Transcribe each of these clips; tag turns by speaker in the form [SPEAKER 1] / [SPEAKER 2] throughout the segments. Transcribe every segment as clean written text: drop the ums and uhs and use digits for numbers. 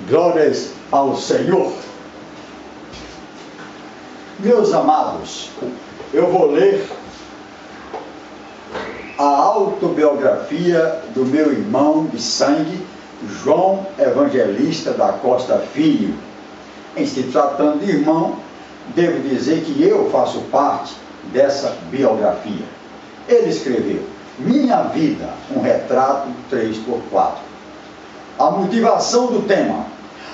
[SPEAKER 1] Glórias ao Senhor. Meus amados, eu vou ler a autobiografia do meu irmão de sangue, João Evangelista da Costa Filho. Em se tratando de irmão, devo dizer que eu faço parte dessa biografia. Ele escreveu: Minha Vida, um retrato 3x4. A motivação do tema: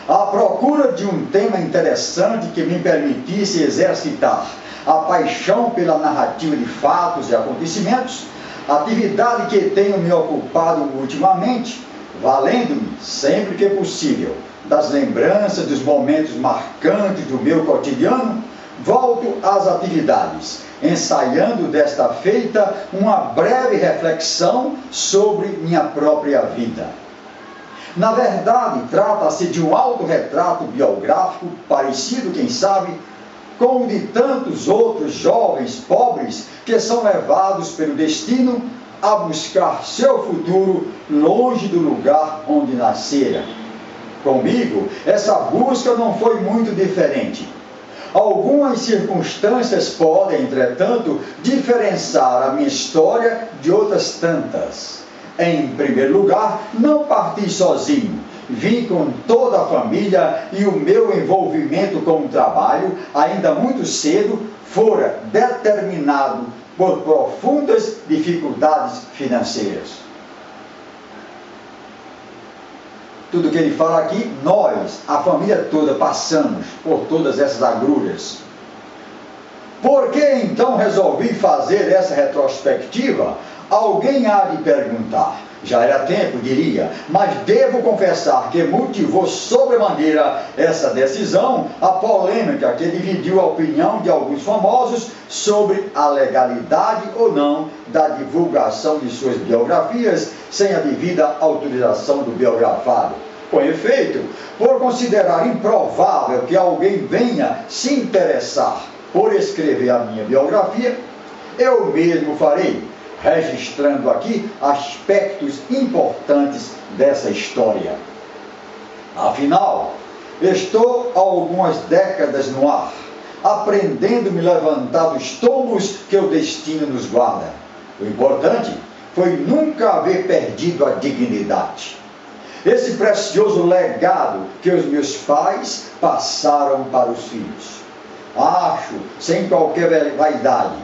[SPEAKER 1] a procura de um tema interessante que me permitisse exercitar a paixão pela narrativa de fatos e acontecimentos, atividade que tenho me ocupado ultimamente, valendo-me, sempre que possível, das lembranças dos momentos marcantes do meu cotidiano. Volto às atividades, ensaiando desta feita uma breve reflexão sobre minha própria vida. Na verdade, trata-se de um autorretrato biográfico, parecido, quem sabe, com o de tantos outros jovens pobres que são levados pelo destino a buscar seu futuro longe do lugar onde nasceram. Comigo, essa busca não foi muito diferente. Algumas circunstâncias podem, entretanto, diferenciar a minha história de outras tantas. Em primeiro lugar, não parti sozinho. Vim com toda a família e o meu envolvimento com o trabalho, ainda muito cedo, fora determinado por profundas dificuldades financeiras. Tudo que ele fala aqui, nós, a família toda, passamos por todas essas agruras. Por que então resolvi fazer essa retrospectiva? Alguém há de perguntar. Já era tempo, diria, mas devo confessar que motivou sobremaneira essa decisão a polêmica que dividiu a opinião de alguns famosos sobre a legalidade ou não da divulgação de suas biografias sem a devida autorização do biografado. Com efeito, por considerar improvável que alguém venha se interessar por escrever a minha biografia, eu mesmo farei, registrando aqui aspectos importantes dessa história. Afinal, estou há algumas décadas no ar, aprendendo a me levantar dos tombos que o destino nos guarda. O importante foi nunca haver perdido a dignidade. Esse precioso legado que os meus pais passaram para os filhos. Acho, sem qualquer vaidade,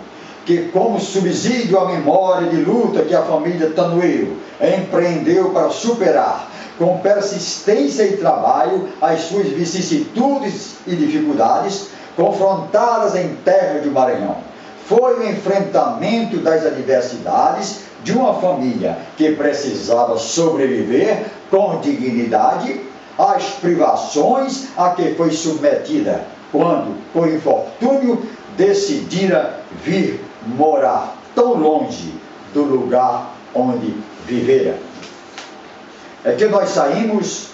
[SPEAKER 1] que como subsídio à memória de luta que a família Tanoeiro empreendeu para superar, com persistência e trabalho, as suas vicissitudes e dificuldades confrontadas em terra de Maranhão, foi o enfrentamento das adversidades de uma família que precisava sobreviver com dignidade às privações a que foi submetida, quando, por infortúnio, decidira vir morar tão longe do lugar onde vivera. É que nós saímos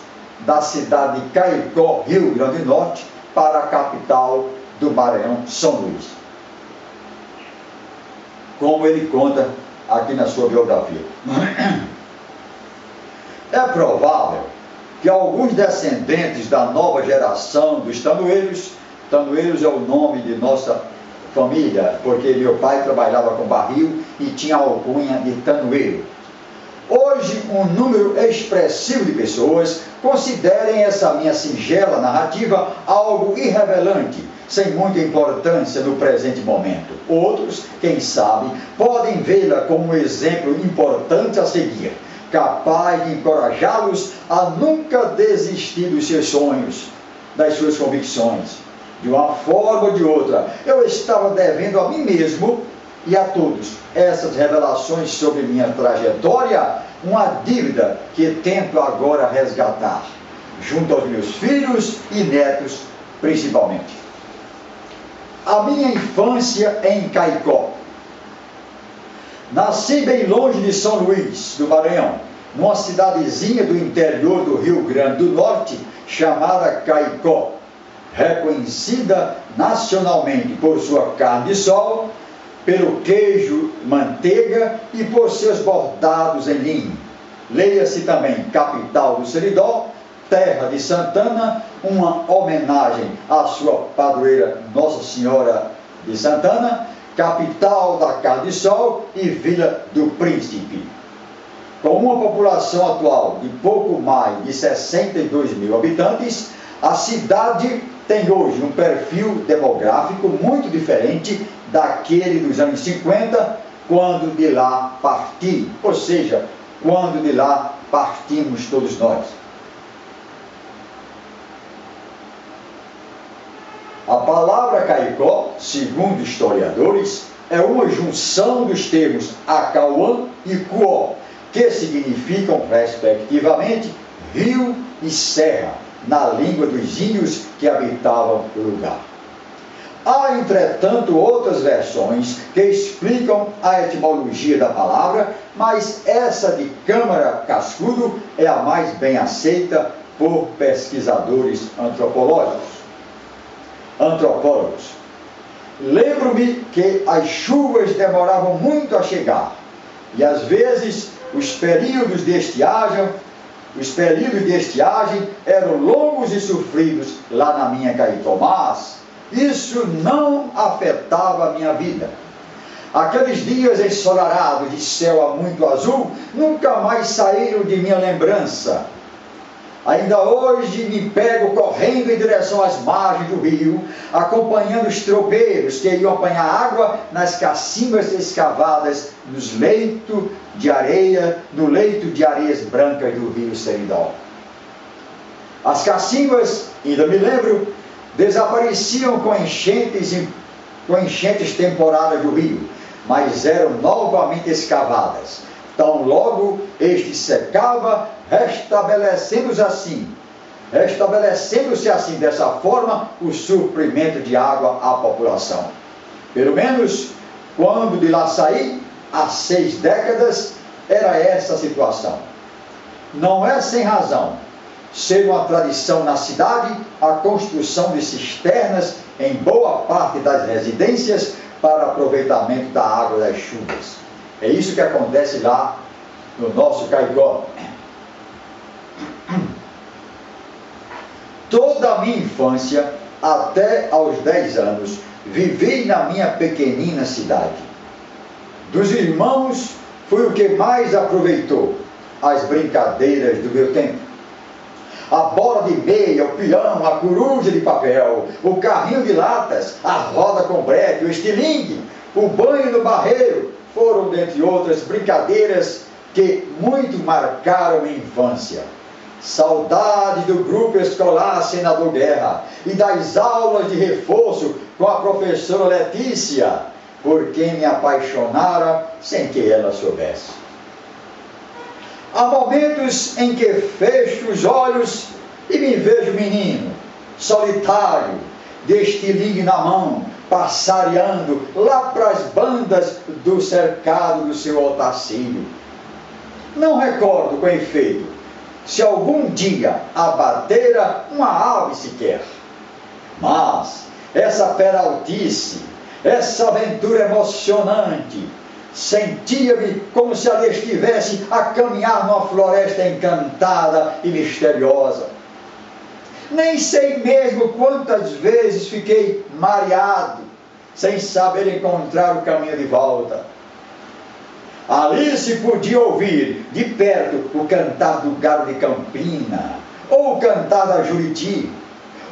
[SPEAKER 1] da cidade de Caicó, Rio Grande do Norte, para a capital do Maranhão, São Luís. Como ele conta aqui na sua biografia. É provável que alguns descendentes da nova geração dos Tanoeiros, Tanoeiros é o nome de nossa família, porque meu pai trabalhava com barril e tinha alcunha de Tanoeiro. Hoje, um número expressivo de pessoas considerem essa minha singela narrativa algo irrelevante, sem muita importância no presente momento. Outros, quem sabe, podem vê-la como um exemplo importante a seguir, capaz de encorajá-los a nunca desistir dos seus sonhos, das suas convicções. De uma forma ou de outra, eu estava devendo a mim mesmo e a todos essas revelações sobre minha trajetória, uma dívida que tento agora resgatar, junto aos meus filhos e netos principalmente. A minha infância em Caicó. Nasci bem longe de São Luís, do Maranhão, numa cidadezinha do interior do Rio Grande do Norte, chamada Caicó, reconhecida nacionalmente por sua carne de sol, pelo queijo manteiga e por seus bordados em linho. Leia-se também capital do Seridó, terra de Santana, uma homenagem à sua padroeira Nossa Senhora de Santana, capital da Carne de Sol e Vila do Príncipe. Com uma população atual de pouco mais de 62 mil habitantes, a cidade tem hoje um perfil demográfico muito diferente daquele dos anos 50, quando de lá parti, ou seja, quando de lá partimos todos nós. A palavra Caicó, segundo historiadores, é uma junção dos termos Acauã e Cuó, que significam, respectivamente, rio e serra, na língua dos índios que habitavam o lugar. Há, entretanto, outras versões que explicam a etimologia da palavra, mas essa de Câmara Cascudo é a mais bem aceita por pesquisadores antropólogos. Lembro-me que as chuvas demoravam muito a chegar, e às vezes os períodos de estiagem eram longos e sofridos lá na minha Caicó, mas isso não afetava a minha vida. Aqueles dias ensolarados de céu muito azul nunca mais saíram de minha lembrança. Ainda hoje me pego correndo em direção às margens do rio, acompanhando os tropeiros que iam apanhar água nas cacimbas escavadas no leito de areias brancas do rio Seridó. As cacimbas, ainda me lembro, desapareciam com enchentes temporárias do rio, mas eram novamente escavadas. Tão logo este secava, restabelecendo-se assim, dessa forma, o suprimento de água à população. Pelo menos, quando de lá saí, há 6 décadas, era essa a situação. Não é sem razão ser uma tradição na cidade a construção de cisternas em boa parte das residências para aproveitamento da água das chuvas. É isso que acontece lá no nosso Caicó. Toda a minha infância, até aos 10 anos, vivi na minha pequenina cidade. Dos irmãos, fui o que mais aproveitou as brincadeiras do meu tempo. A bola de meia, o peão, a coruja de papel, o carrinho de latas, a roda com breque, o estilingue, o banho no barreiro, foram, dentre outras, brincadeiras que muito marcaram minha infância. Saudade do grupo escolar Senador Guerra e das aulas de reforço com a professora Letícia, por quem me apaixonara sem que ela soubesse. Há momentos em que fecho os olhos e me vejo menino, solitário, de estilingue na mão, passareando lá para as bandas do cercado do seu Otacílio. Não recordo, com efeito, se algum dia abatera uma ave sequer. Mas essa peraltice, essa aventura emocionante, sentia-me como se ali estivesse a caminhar numa floresta encantada e misteriosa. Nem sei mesmo quantas vezes fiquei mareado, sem saber encontrar o caminho de volta. Ali se podia ouvir de perto o cantar do galo de Campina, ou o cantar da Juriti,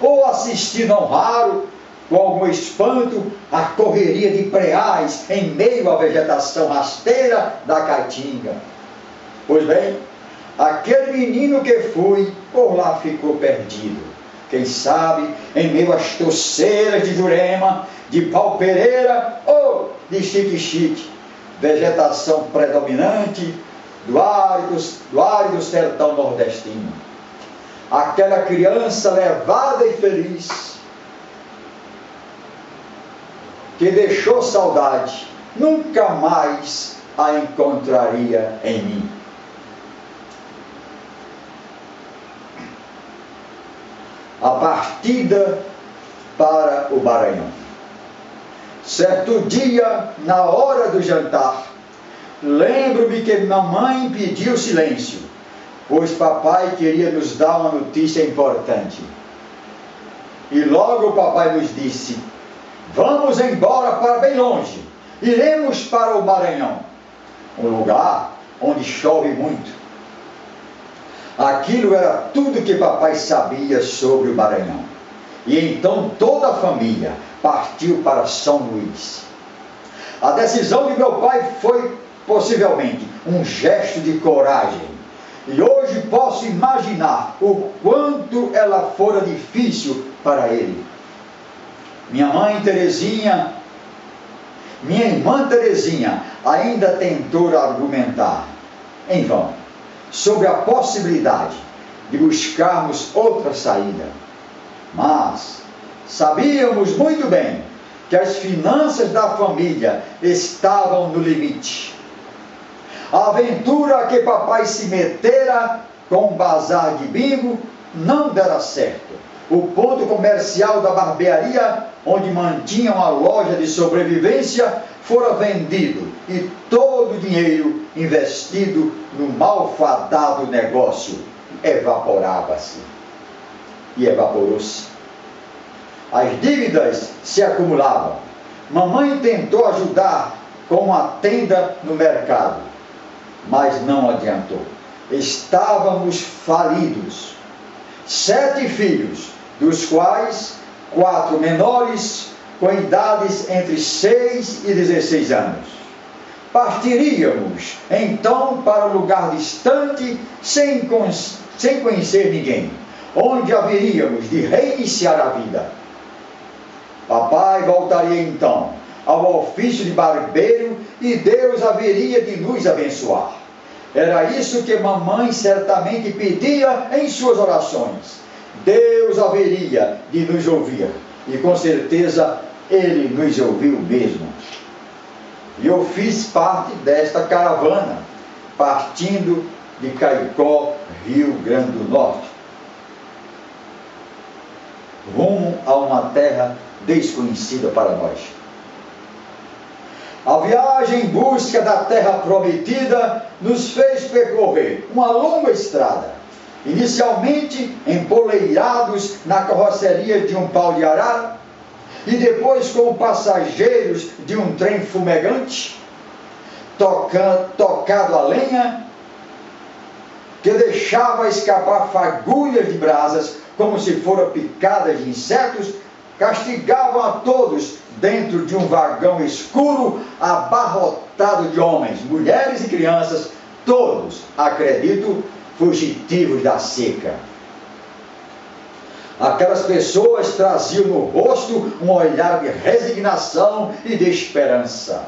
[SPEAKER 1] ou assistir não raro, com algum espanto, a correria de preais em meio à vegetação rasteira da Caatinga. Pois bem, aquele menino que fui, por lá ficou perdido. Quem sabe, em meio às toceiras de Jurema, de Pau-Pereira ou de Chique-Chique, vegetação predominante do árido sertão nordestino. Aquela criança levada e feliz, que deixou saudade, nunca mais a encontraria em mim. A partida para o Maranhão. Certo dia, na hora do jantar, lembro-me que mamãe pediu silêncio, pois papai queria nos dar uma notícia importante. E logo o papai nos disse: vamos embora para bem longe, iremos para o Maranhão, um lugar onde chove muito. Aquilo era tudo que papai sabia sobre o Maranhão. E então toda a família partiu para São Luís. A decisão de meu pai foi possivelmente um gesto de coragem. E hoje posso imaginar o quanto ela fora difícil para ele. Minha irmã Terezinha ainda tentou argumentar, em vão, sobre a possibilidade de buscarmos outra saída. Mas sabíamos muito bem que as finanças da família estavam no limite. A aventura a que papai se metera com um bazar de bingo não dera certo. O ponto comercial da barbearia, onde mantinham a loja de sobrevivência, fora vendido e todo o dinheiro investido no malfadado negócio evaporava-se. E evaporou-se. As dívidas se acumulavam. Mamãe tentou ajudar com uma tenda no mercado, mas não adiantou. Estávamos falidos. 7 filhos, dos quais 4 menores, com idades entre 6 e 16 anos. Partiríamos, então, para um lugar distante, sem conhecer ninguém, onde haveríamos de reiniciar a vida. Papai voltaria, então, ao ofício de barbeiro e Deus haveria de nos abençoar. Era isso que mamãe certamente pedia em suas orações. Deus haveria de nos ouvir. E com certeza Ele nos ouviu mesmo. E eu fiz parte desta caravana, partindo de Caicó, Rio Grande do Norte, rumo a uma terra desconhecida para nós. A viagem em busca da terra prometida nos fez percorrer uma longa estrada, inicialmente empoleirados na carroceria de um pau de arara, e depois como passageiros de um trem fumegante, tocado a lenha, que deixava escapar fagulhas de brasas, como se foram picadas de insetos, castigavam a todos dentro de um vagão escuro, abarrotado de homens, mulheres e crianças, todos, acredito, fugitivos da seca. Aquelas pessoas traziam no rosto um olhar de resignação e de esperança.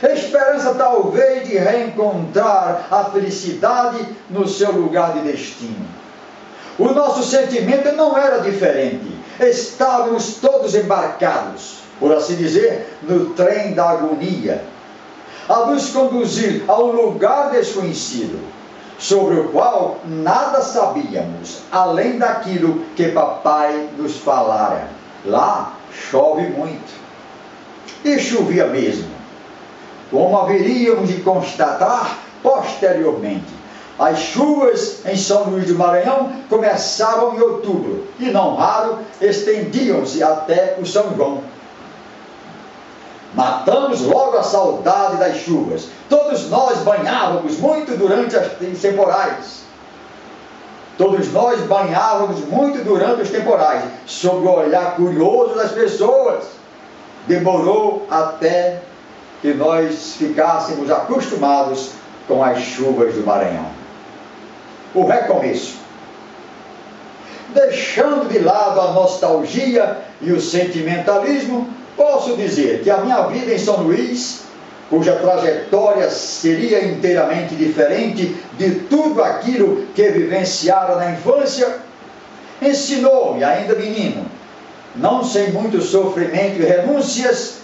[SPEAKER 1] Esperança talvez de reencontrar a felicidade no seu lugar de destino. O nosso sentimento não era diferente. Estávamos todos embarcados, por assim dizer, no trem da agonia, a nos conduzir a um lugar desconhecido, sobre o qual nada sabíamos, além daquilo que papai nos falara. Lá chove muito. E chovia mesmo. Como haveríamos de constatar posteriormente, as chuvas em São Luís do Maranhão começavam em outubro e, não raro, estendiam-se até o São João. Matamos logo a saudade das chuvas. Todos nós banhávamos muito durante os temporais. Sob o olhar curioso das pessoas. Demorou até que nós ficássemos acostumados com as chuvas do Maranhão. O recomeço. Deixando de lado a nostalgia e o sentimentalismo, posso dizer que a minha vida em São Luís, cuja trajetória seria inteiramente diferente de tudo aquilo que vivenciara na infância, ensinou-me, ainda menino, não sem muito sofrimento e renúncias,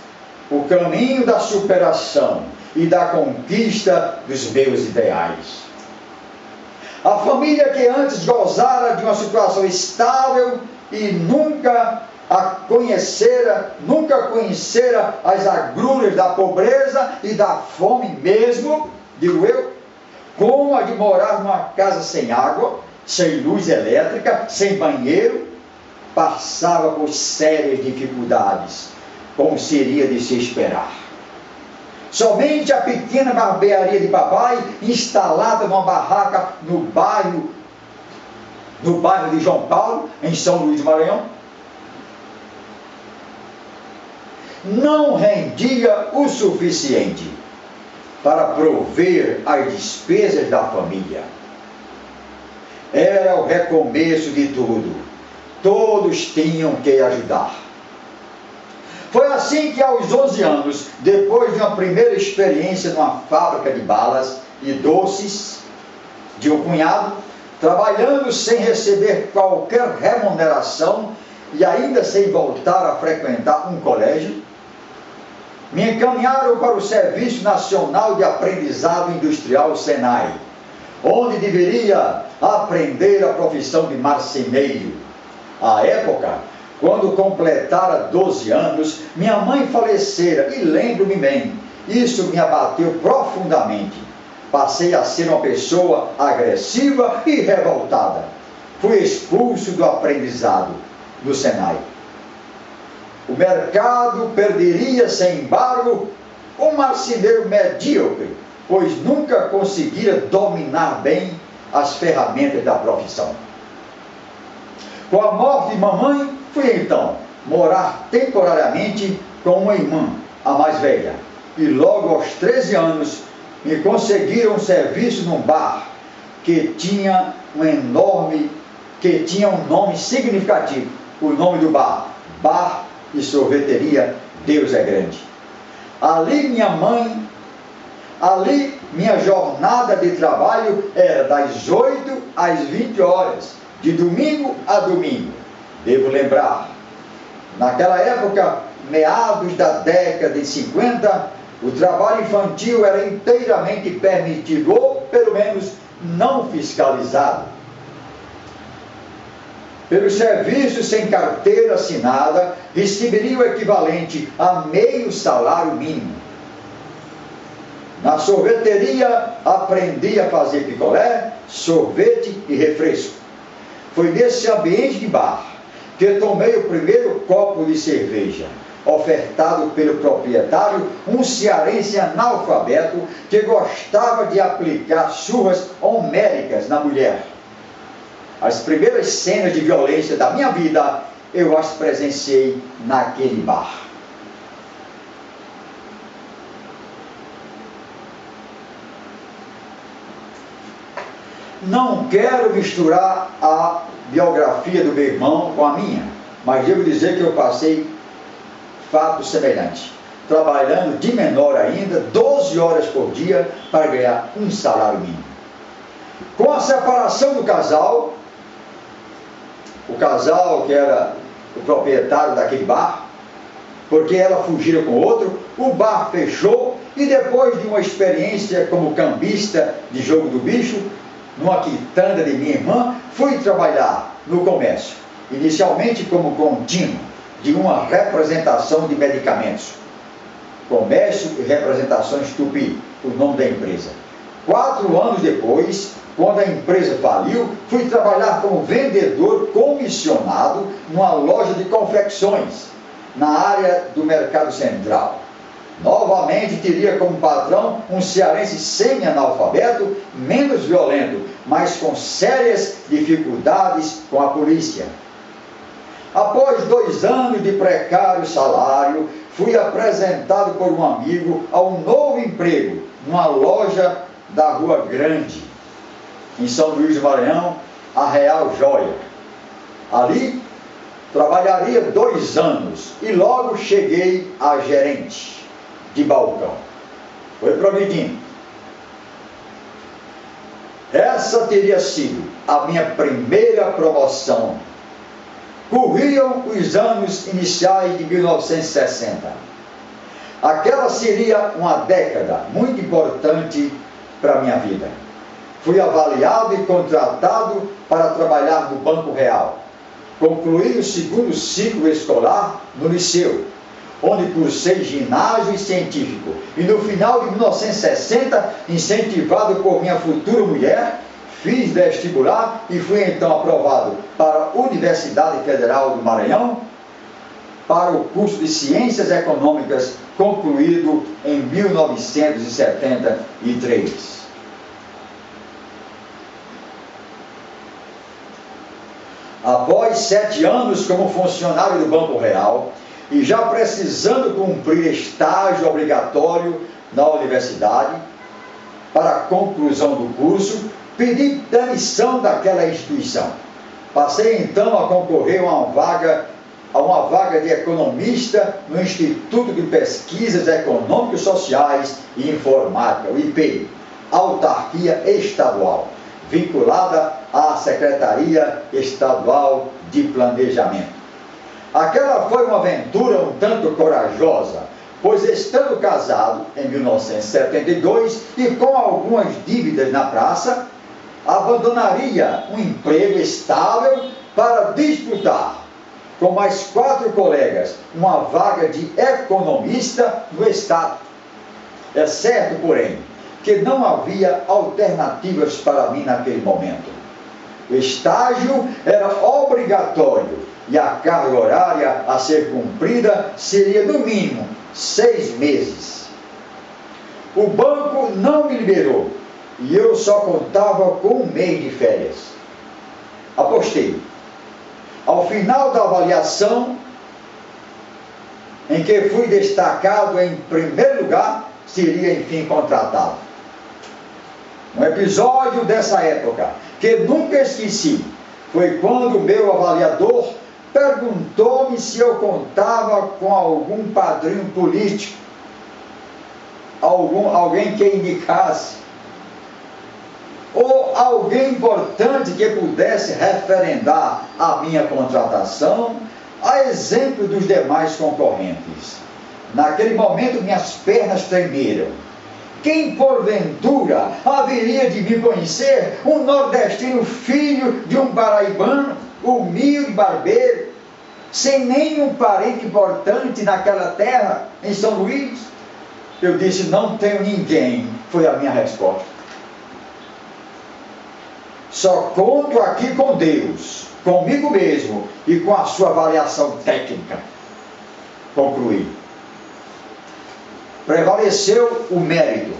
[SPEAKER 1] o caminho da superação e da conquista dos meus ideais. A família que antes gozara de uma situação estável e nunca conhecera as agruras da pobreza e da fome mesmo, digo eu, como a de morar numa casa sem água, sem luz elétrica, sem banheiro. Passava por sérias dificuldades, como seria de se esperar. Somente a pequena barbearia de papai, instalada numa barraca no bairro de João Paulo, em São Luís do Maranhão, não rendia o suficiente para prover as despesas da família. Era o recomeço de tudo. Todos tinham que ajudar. Foi assim que aos 11 anos, depois de uma primeira experiência numa fábrica de balas e doces de um cunhado, trabalhando sem receber qualquer remuneração e ainda sem voltar a frequentar um colégio, me encaminharam para o Serviço Nacional de Aprendizado Industrial, SENAI, onde deveria aprender a profissão de marceneiro. À época, quando completara 12 anos, minha mãe falecera e lembro-me bem, isso me abateu profundamente. Passei a ser uma pessoa agressiva e revoltada. Fui expulso do aprendizado do SENAI. O mercado perderia, sem embargo, um marceneiro medíocre, pois nunca conseguira dominar bem as ferramentas da profissão. Com a morte de mamãe, fui então morar temporariamente com uma irmã, a mais velha, e logo aos 13 anos me conseguiram um serviço num bar que tinha um nome significativo. O nome do bar, Bar e Sorveteria Deus é Grande. Ali minha jornada de trabalho era das 8 às 20 horas, de domingo a domingo. Devo lembrar, naquela época, meados da década de 50, o trabalho infantil era inteiramente permitido, ou pelo menos não fiscalizado. Pelo serviço sem carteira assinada, receberia o equivalente a meio salário mínimo. Na sorveteria, aprendi a fazer picolé, sorvete e refresco. Foi nesse ambiente de bar que tomei o primeiro copo de cerveja, ofertado pelo proprietário, um cearense analfabeto que gostava de aplicar surras homéricas na mulher. As primeiras cenas de violência da minha vida, eu as presenciei naquele bar. Não quero misturar a biografia do meu irmão com a minha, mas devo dizer que eu passei fatos semelhantes, trabalhando de menor ainda, 12 horas por dia, para ganhar um salário mínimo. Com a separação do casal, o casal que era o proprietário daquele bar, porque ela fugira com outro, o bar fechou e depois de uma experiência como cambista de jogo do bicho, numa quitanda de minha irmã, fui trabalhar no comércio, inicialmente como contínuo de uma representação de medicamentos. Comércio e Representações Tupi, o nome da empresa. 4 anos depois, quando a empresa faliu, fui trabalhar como vendedor comissionado numa loja de confecções, na área do Mercado Central. Novamente teria como patrão um cearense semi-analfabeto, menos violento, mas com sérias dificuldades com a polícia. Após 2 anos de precário salário, fui apresentado por um amigo a um novo emprego, numa loja da Rua Grande, em São Luís do Maranhão, a Real Joia. Ali, trabalharia 2 anos e logo cheguei a gerente de balcão. Foi prometido. Essa teria sido a minha primeira promoção. Corriam os anos iniciais de 1960. Aquela seria uma década muito importante para a minha vida. Fui avaliado e contratado para trabalhar no Banco Real. Concluí o 2º ciclo escolar no liceu, onde cursei ginásio e científico. E no final de 1960, incentivado por minha futura mulher, fiz vestibular e fui então aprovado para a Universidade Federal do Maranhão, para o curso de Ciências Econômicas, concluído em 1973. Após 7 anos como funcionário do Banco Real e já precisando cumprir estágio obrigatório na universidade, para a conclusão do curso, pedi demissão daquela instituição. Passei então a concorrer a uma vaga de economista no Instituto de Pesquisas Econômicos Sociais e Informática, o IPI, autarquia estadual, vinculada à Secretaria Estadual de Planejamento. Aquela foi uma aventura um tanto corajosa, pois estando casado em 1972 e com algumas dívidas na praça, abandonaria um emprego estável para disputar com mais 4 colegas uma vaga de economista no Estado. É certo, porém, que não havia alternativas para mim naquele momento. O estágio era obrigatório e a carga horária a ser cumprida seria no mínimo 6 meses. O banco não me liberou e eu só contava com 1 mês de férias. Apostei. Ao final da avaliação, em que fui destacado em primeiro lugar, seria enfim contratado. Um episódio dessa época que nunca esqueci foi quando o meu avaliador perguntou-me se eu contava com algum padrinho político, alguém que indicasse, ou alguém importante que pudesse referendar a minha contratação, a exemplo dos demais concorrentes. Naquele momento minhas pernas tremeram. Quem porventura haveria de me conhecer um nordestino filho de um paraibano, humilde barbeiro, sem nenhum parente importante naquela terra, em São Luís? Eu disse, não tenho ninguém, foi a minha resposta. Só conto aqui com Deus, comigo mesmo e com a sua avaliação técnica. Concluí. Prevaleceu o mérito.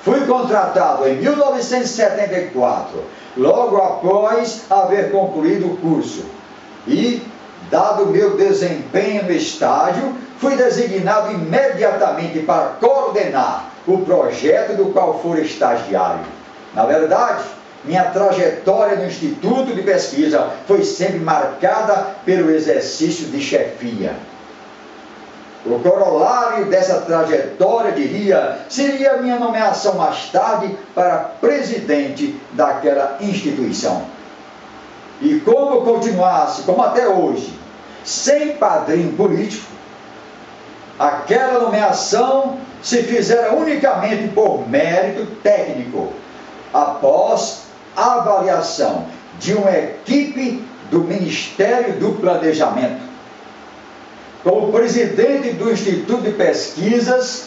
[SPEAKER 1] Fui contratado em 1974, logo após haver concluído o curso. E, dado o meu desempenho no estágio, fui designado imediatamente para coordenar o projeto do qual for estagiário. Na verdade, minha trajetória no Instituto de Pesquisa foi sempre marcada pelo exercício de chefia. O corolário dessa trajetória, diria, seria a minha nomeação mais tarde para presidente daquela instituição. E como continuasse, como até hoje, sem padrinho político, aquela nomeação se fizera unicamente por mérito técnico, após avaliação de uma equipe do Ministério do Planejamento. Como presidente do Instituto de Pesquisas,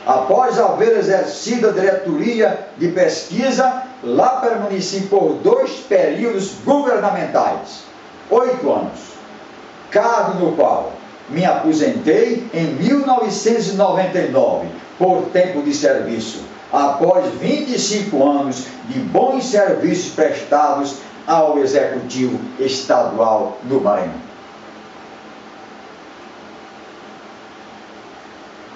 [SPEAKER 1] após haver exercido a diretoria de pesquisa, lá permaneci por 2 períodos governamentais, 8 anos, cargo no qual me aposentei em 1999, por tempo de serviço, após 25 anos de bons serviços prestados ao Executivo Estadual do Maranhão.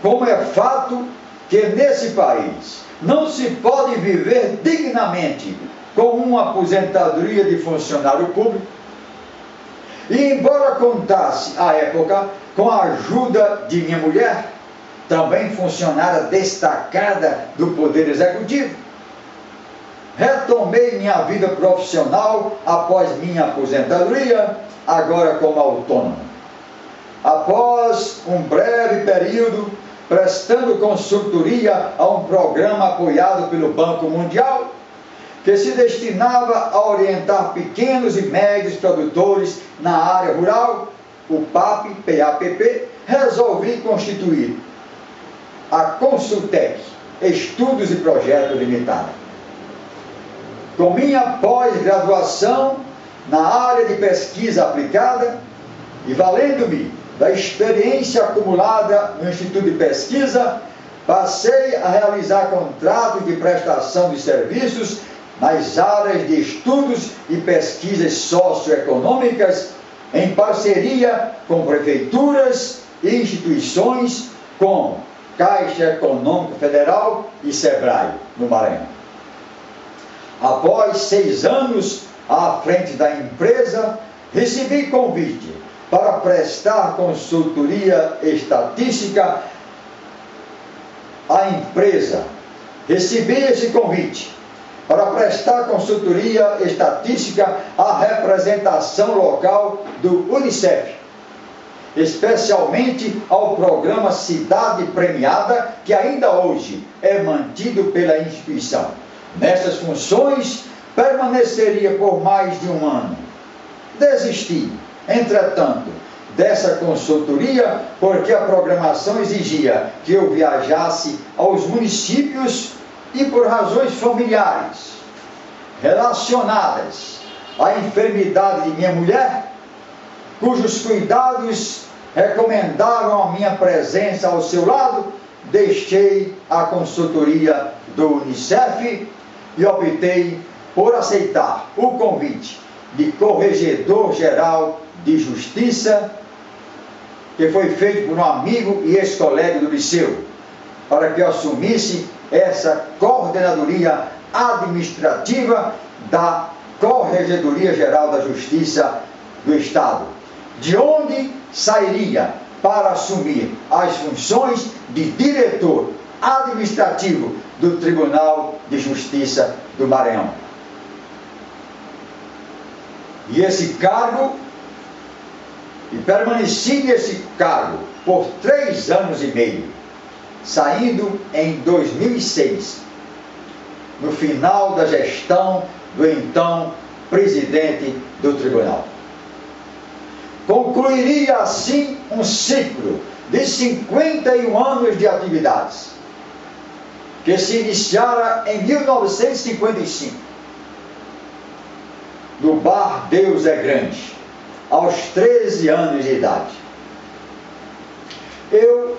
[SPEAKER 1] Como é fato que nesse país não se pode viver dignamente com uma aposentadoria de funcionário público, e embora contasse à época com a ajuda de minha mulher, também funcionária destacada do Poder Executivo, retomei minha vida profissional após minha aposentadoria, agora como autônomo. Após um breve período prestando consultoria a um programa apoiado pelo Banco Mundial, que se destinava a orientar pequenos e médios produtores na área rural, o PAPP, resolvi constituir a Consultec Estudos e Projetos Limitada. Com minha pós-graduação na área de pesquisa aplicada e valendo-me da experiência acumulada no Instituto de Pesquisa, passei a realizar contratos de prestação de serviços nas áreas de estudos e pesquisas socioeconômicas, em parceria com prefeituras e instituições como Caixa Econômica Federal e SEBRAE, no Maranhão. Após 6 anos à frente da empresa, recebi convite para prestar consultoria estatística à empresa. Recebi esse convite para prestar consultoria estatística à representação local do Unicef, especialmente ao programa Cidade Premiada, que ainda hoje é mantido pela instituição. Nessas funções, permaneceria por mais de 1 ano. Desisti, entretanto, dessa consultoria, porque a programação exigia que eu viajasse aos municípios e por razões familiares relacionadas à enfermidade de minha mulher, cujos cuidados recomendaram a minha presença ao seu lado, deixei a consultoria do Unicef e optei por aceitar o convite de Corregedor-Geral de Justiça, que foi feito por um amigo e ex-colega do liceu, para que eu assumisse essa coordenadoria administrativa da Corregedoria-Geral da Justiça do Estado, de onde sairia para assumir as funções de diretor administrativo do Tribunal de Justiça do Maranhão. E esse cargo, e permaneci nesse cargo por 3 anos e meio, saindo em 2006, no final da gestão do então presidente do tribunal. Concluiria assim um ciclo de 51 anos de atividades, que se iniciara em 1955, no Bar Deus é Grande, aos 13 anos de idade. Eu,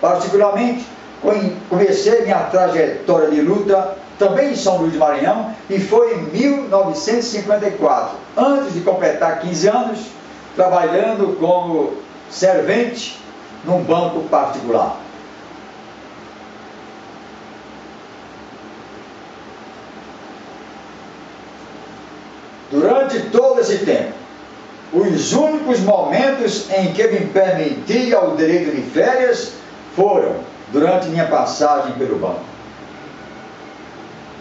[SPEAKER 1] particularmente, comecei minha trajetória de luta também em São Luís do Maranhão, e foi em 1954, antes de completar 15 anos, trabalhando como servente num banco particular. Durante todo esse tempo, os únicos momentos em que me permitia o direito de férias foram durante minha passagem pelo banco.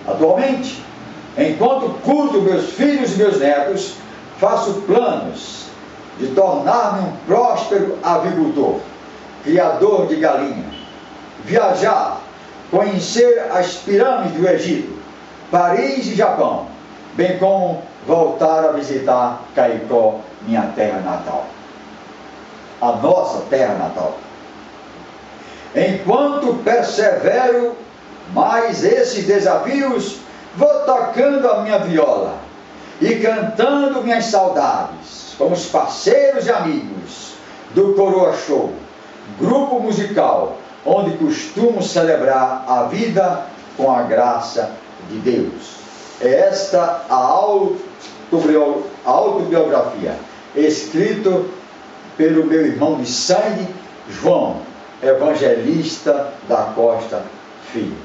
[SPEAKER 1] Atualmente, enquanto cuido meus filhos e meus netos, faço planos de tornar-me um próspero avicultor, criador de galinha, viajar, conhecer as pirâmides do Egito, Paris e Japão, bem como voltar a visitar Caicó, minha terra natal, a nossa terra natal. Enquanto persevero mais esses desafios, vou tocando a minha viola e cantando minhas saudades com os parceiros e amigos do Coroa Show, grupo musical onde costumo celebrar a vida com a graça de Deus. É esta a autobiografia, escrito pelo meu irmão de sangue, João Evangelista da Costa Filho.